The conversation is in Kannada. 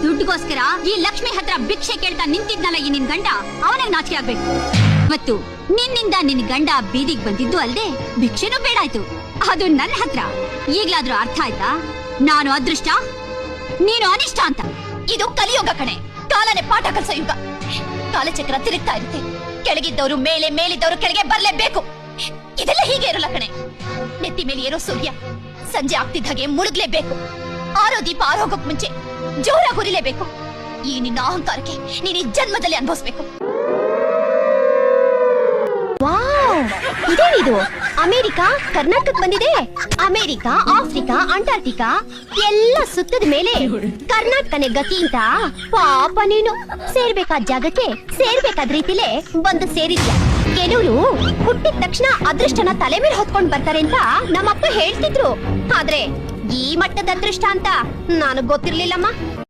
ದುಡ್ಡುಗೋಸ್ಕರ ಈ ಲಕ್ಷ್ಮಿ ಹತ್ರ ಭಿಕ್ಷೆ ಕೇಳ್ತಾ ನಿಂತಿದ್ನಲ್ಲ ಈ ನಿನ್ ಗಂಡ, ಅವನಿಗೆ ನಾಚಿಕೆ ಆಗ್ಬೇಕು. ಮತ್ತು ನಿನ್ನಿಂದ ನಿನ್ ಗಂಡ ಬೀದಿಗೆ ಬಂದಿದ್ದು ಅಲ್ದೆ ಭಿಕ್ಷೆನೂ ಬೇಡಾಯ್ತು, ಅದು ನನ್ನ ಹತ್ರ. ಈಗ್ಲಾದ್ರೂ ಅರ್ಥ ಆಯ್ತಾ? ನಾನು ಅದೃಷ್ಟ, ನೀನು ಅನಿಷ್ಟ ಅಂತ. ಇದು ಕಲಿಯುಗ ಕಣೆ, ಕಾಲನೆ ಪಾಠ ಕಲಿಸೋ ಯುಗ. ಕಾಲಚಕ್ರ ತಿರುಗ್ತಾ ಇರುತ್ತೆ, ಕೆಳಗಿದ್ದವರು ಮೇಲೆ, ಮೇಲಿದ್ದವರು ಕೆಳಗೆ ಬರ್ಲೇಬೇಕು. ಇದೆಲ್ಲ ಹೀಗೆ ಇರಲ್ಲ ಕಣೆ. ನೆತ್ತಿ ಮೇಲೆ ಏರೋ ಸೂರ್ಯ ಸಂಜೆ ಆಗ್ತಿದ್ದ ಹಾಗೆ ಮುಳುಗ್ಲೇಬೇಕು. ಆರೋ ದೀಪ ಆರೋಗಕ್ ಮುಂಚೆ ಜೋರಾಗಿ ಉರಿಲೇಬೇಕು. ಈ ನಿನ್ನ ಅಹಂಕಾರಕ್ಕೆ ನೀನು ಈ ಜನ್ಮದಲ್ಲಿ ಅನುಭವಿಸ್ಬೇಕು. ಇದೇನಿದು? ಅಮೆರಿಕಾ ಕರ್ನಾಟಕಕ್ಕೆ ಬಂದಿದೆ. ಅಮೆರಿಕಾ, ಆಫ್ರಿಕಾ, ಅಂಟಾರ್ಟಿಕಾ ಎಲ್ಲ ಸುತ್ತದ ಮೇಲೆ ಕರ್ನಾಟಕನೇ ಗತಿ ಅಂತ. ಪಾಪ ನೀನು ಸೇರ್ಬೇಕಾದ ಜಾಗಕ್ಕೆ ಸೇರ್ಬೇಕಾದ ರೀತಿಲೇ ಬಂದು ಸೇರಿದ್ಯಾ. ಕೆಲವರು ಹುಟ್ಟಿದ ತಕ್ಷಣ ಅದೃಷ್ಟನ ತಲೆ ಮೇಲೆ ಹೊತ್ಕೊಂಡ್ ಬರ್ತಾರೆ ಅಂತ ನಮ್ಮಪ್ಪ ಹೇಳ್ತಿದ್ರು. ಆದ್ರೆ ಈ ಮಟ್ಟದ ಅದೃಷ್ಟ ಅಂತ ನನಗ್ ಗೊತ್ತಿರ್ಲಿಲ್ಲಮ್ಮ.